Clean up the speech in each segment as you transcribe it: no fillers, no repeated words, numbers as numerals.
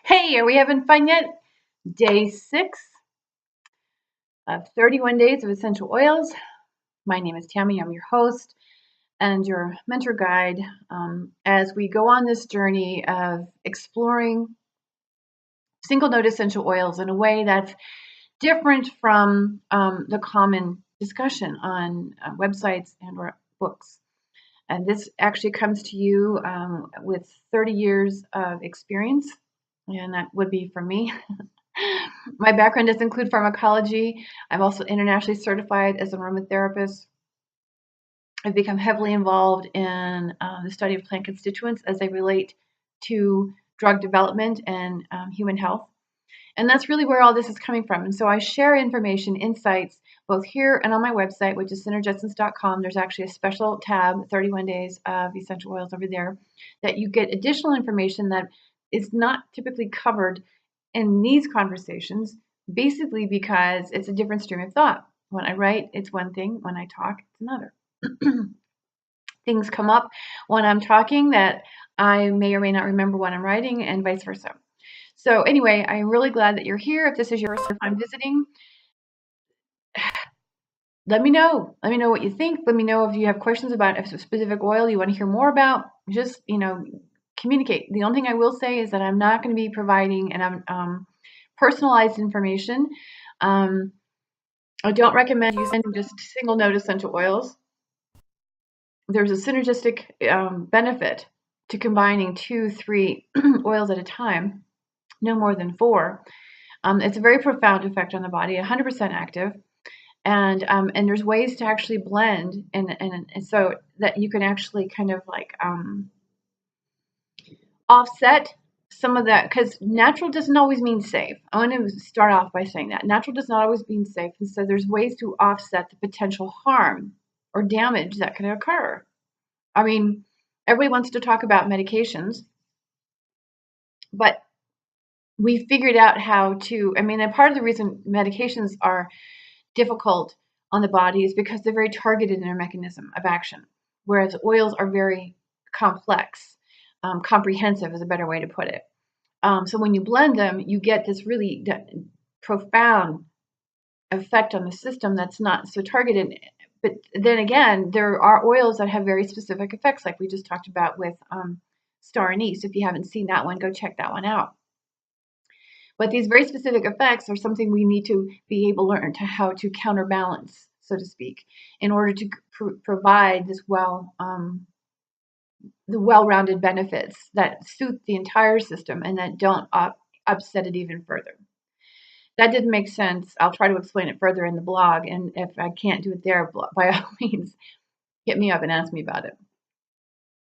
Hey, are we having fun yet? Day 6 of 31 days of essential oils. My name is Tammy. I'm your host and your mentor guide as we go on this journey of exploring single note essential oils in a way that's different from the common discussion on websites and or books. And this actually comes to you with 30 years of experience, and that would be from me. My background does include pharmacology. I'm also internationally certified as an aromatherapist. I've become heavily involved in the study of plant constituents as they relate to drug development and human health. And that's really where all this is coming from. And so I share information, insights, both here and on my website, which is synergessence.com. There's actually a special tab, 31 days of essential oils over there, that you get additional information that is not typically covered in these conversations, basically because it's a different stream of thought. When I write, it's one thing. When I talk, it's another. Things come up when I'm talking that I may or may not remember when I'm writing, and vice versa. So anyway, I'm really glad that you're here. If this is your first time visiting, let me know. Let me know what you think. Let me know if you have questions about a specific oil you want to hear more about. Just, communicate. The only thing I will say is that I'm not going to be providing personalized information. I don't recommend using just single note essential oils. There's a synergistic benefit to combining 2, 3 oils at a time, no more than 4. It's a very profound effect on the body, 100% active. And there's ways to actually blend and so that you can actually kind of like offset some of that, because natural doesn't always mean safe. I want to start off by saying that natural does not always mean safe, and so there's ways to offset the potential harm or damage that can occur. I mean, everybody wants to talk about medications, but we figured out how to. I mean, and part of the reason medications are difficult on the body is because they're very targeted in their mechanism of action, whereas oils are very complex. Comprehensive is a better way to put it. So when you blend them, you get this really profound effect on the system that's not so targeted. But then again, there are oils that have very specific effects, like we just talked about with star anise. If you haven't seen that one, go check that one out. But these very specific effects are something we need to be able to learn to how to counterbalance, so to speak, in order to provide this the well-rounded benefits that suit the entire system and that don't upset it even further. That didn't make sense. I'll try to explain it further in the blog, and if I can't do it there, by all means, hit me up and ask me about it.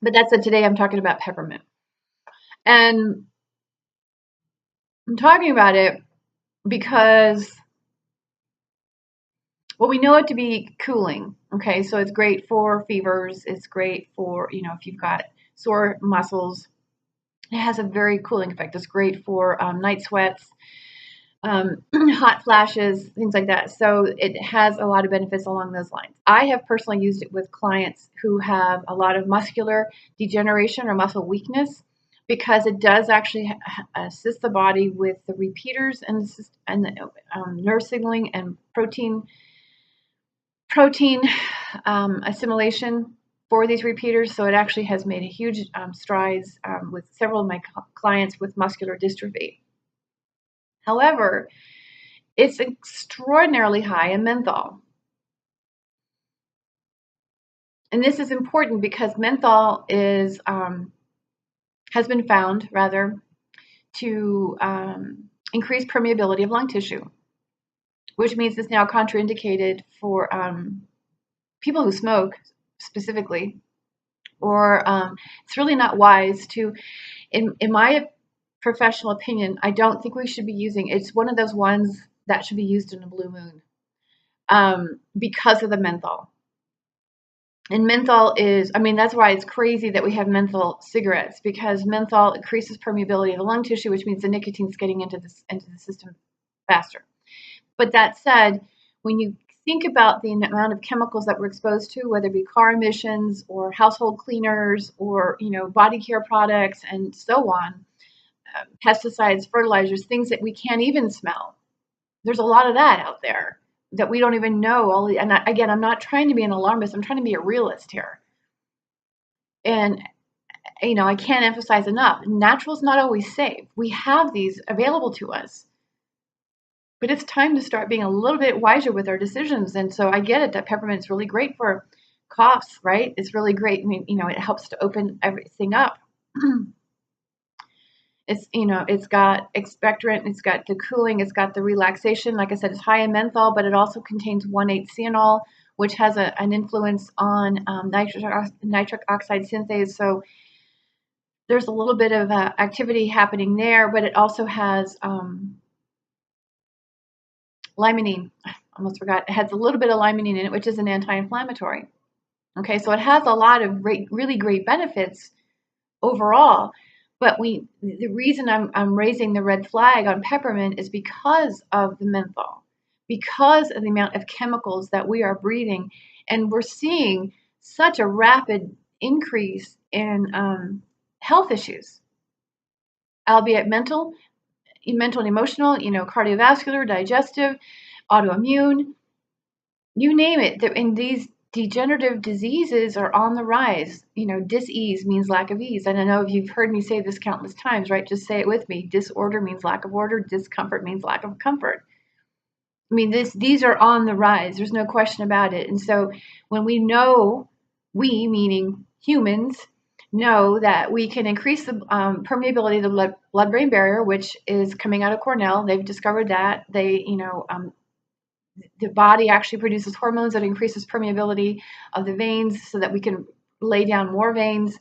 But that's it. Today I'm talking about peppermint. And I'm talking about it because, well, we know it to be cooling. Okay, so it's great for fevers. It's great for, if you've got sore muscles. It has a very cooling effect. It's great for night sweats, hot flashes, things like that. So it has a lot of benefits along those lines. I have personally used it with clients who have a lot of muscular degeneration or muscle weakness, because it does actually assist the body with the repeaters and the nerve signaling and protein assimilation for these repeaters. So it actually has made a huge strides with several of my clients with muscular dystrophy. However, it's extraordinarily high in menthol. And this is important because menthol has been found, rather, to increase permeability of lung tissue, which means it's now contraindicated for people who smoke specifically, or it's really not wise to, in my professional opinion, I don't think we should be using. It's one of those ones that should be used in a blue moon because of the menthol. And menthol is, that's why it's crazy that we have menthol cigarettes, because menthol increases permeability of the lung tissue, which means the nicotine's getting into the system faster. But that said, when you think about the amount of chemicals that we're exposed to, whether it be car emissions or household cleaners or, body care products and so on, pesticides, fertilizers, things that we can't even smell. There's a lot of that out there that we don't even know. And again, I'm not trying to be an alarmist. I'm trying to be a realist here. And, I can't emphasize enough, natural is not always safe. We have these available to us. But it's time to start being a little bit wiser with our decisions. And so I get it that peppermint is really great for coughs, right? It's really great. I mean, it helps to open everything up. It's got expectorant, it's got the cooling, it's got the relaxation. Like I said, it's high in menthol, but it also contains 1,8-cyanol, which has an influence on nitric oxide synthase. So there's a little bit of activity happening there, but it also has limonene. I almost forgot. It has a little bit of limonene in it, which is an anti-inflammatory. Okay, so it has a lot of really great benefits overall. But the reason I'm raising the red flag on peppermint is because of the menthol, because of the amount of chemicals that we are breathing, and we're seeing such a rapid increase in health issues, albeit mental and emotional, cardiovascular, digestive, autoimmune, you name it. And these degenerative diseases are on the rise. Dis-ease means lack of ease. And I know you've heard me say this countless times, right? Just say it with me. Disorder means lack of order. Discomfort means lack of comfort. I mean, these are on the rise. There's no question about it. And so when we know, we, meaning humans, know that we can increase the permeability of the blood-brain barrier, which is coming out of Cornell. They've discovered that. The body actually produces hormones that increases permeability of the veins so that we can lay down more veins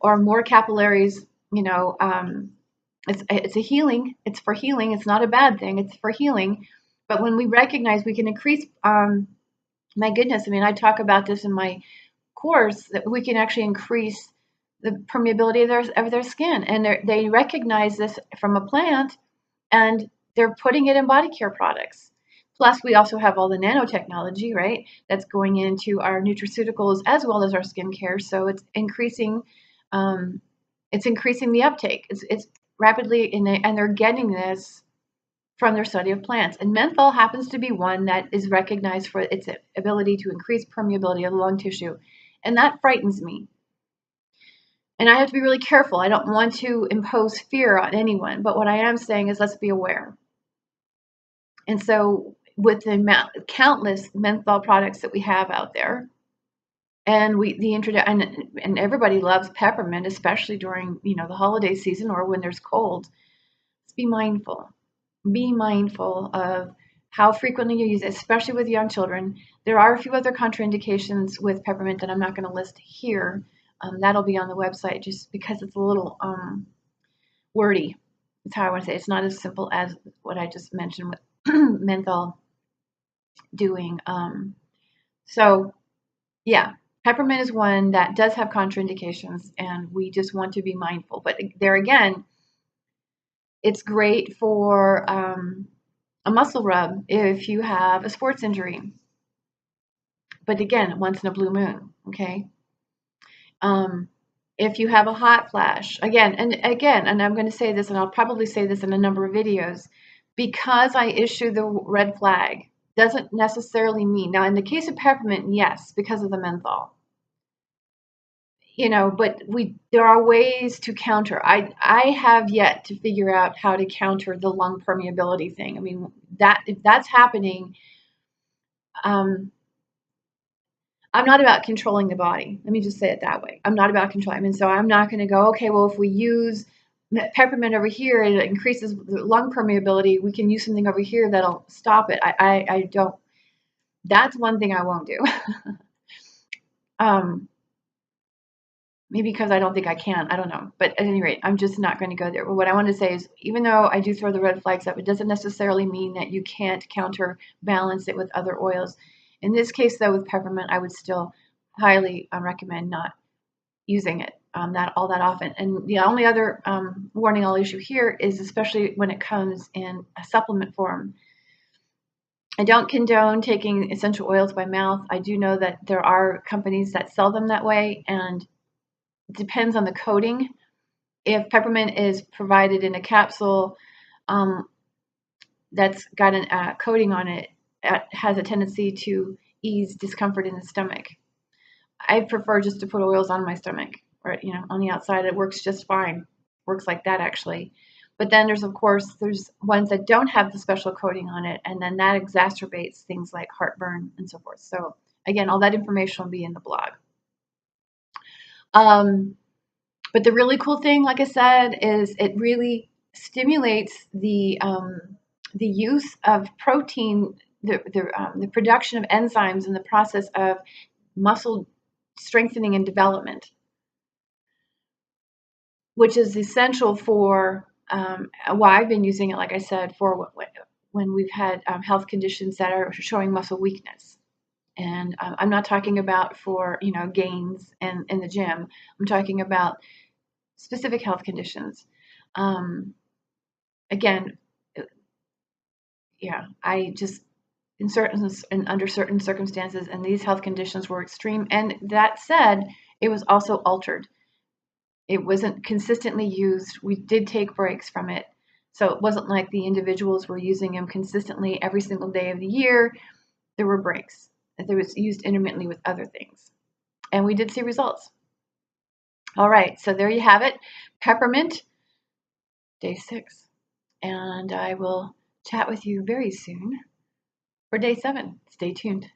or more capillaries. It's a healing. It's for healing. It's not a bad thing. It's for healing. But when we recognize we can increase, my goodness, I mean, I talk about this in my course, that we can actually increase the permeability of their skin. And they recognize this from a plant, and they're putting it in body care products. Plus, we also have all the nanotechnology, right, that's going into our nutraceuticals as well as our skincare. So it's increasing the uptake. It's rapidly, and they're getting this from their study of plants. And menthol happens to be one that is recognized for its ability to increase permeability of the lung tissue. And that frightens me. And I have to be really careful. I don't want to impose fear on anyone. But what I am saying is, let's be aware. And so with the countless menthol products that we have out there, and and everybody loves peppermint, especially during the holiday season or when there's cold. Let's be mindful. Be mindful of how frequently you use it, especially with young children. There are a few other contraindications with peppermint that I'm not going to list here. That'll be on the website just because it's a little wordy. That's how I want to say it. It's not as simple as what I just mentioned with menthol doing. So yeah, peppermint is one that does have contraindications, and we just want to be mindful. But there again, it's great for a muscle rub if you have a sports injury. But again, once in a blue moon, okay? If you have a hot flash, again, and I'm going to say this, and I'll probably say this in a number of videos, because I issue the red flag doesn't necessarily mean, now in the case of peppermint, yes, because of the menthol, but there are ways to counter. I have yet to figure out how to counter the lung permeability thing. I mean, if that's happening, I'm not about controlling the body. Let me just say it that way. I'm not about controlling. I mean, so I'm not going to go, okay, well, if we use peppermint over here and it increases the lung permeability, we can use something over here that'll stop it. I don't. That's one thing I won't do. Maybe because I don't think I can. I don't know. But at any rate, I'm just not going to go there. But what I want to say is, even though I do throw the red flags up, it doesn't necessarily mean that you can't counterbalance it with other oils. In this case, though, with peppermint, I would still highly recommend not using it all that often. And the only other warning I'll issue here is, especially when it comes in a supplement form, I don't condone taking essential oils by mouth. I do know that there are companies that sell them that way, and it depends on the coating. if peppermint is provided in a capsule that's got a coating on it, it has a tendency to ease discomfort in the stomach. I prefer just to put oils on my stomach, or on the outside. It works just fine. Works like that actually. But then there's ones that don't have the special coating on it, and then that exacerbates things like heartburn and so forth. So again, all that information will be in the blog. But the really cool thing, like I said, is it really stimulates the use of protein, the production of enzymes in the process of muscle strengthening and development, which is essential for why I've been using it, like I said, for when we've had health conditions that are showing muscle weakness. And I'm not talking about for gains in the gym. I'm talking about specific health conditions. Again, yeah, I just under certain circumstances, and these health conditions were extreme. And that said, it was also altered. It wasn't consistently used. We did take breaks from it. So it wasn't like the individuals were using them consistently every single day of the year. There were breaks. It was used intermittently with other things. And we did see results. All right, so there you have it. Peppermint, day 6. And I will chat with you very soon for day 7. Stay tuned.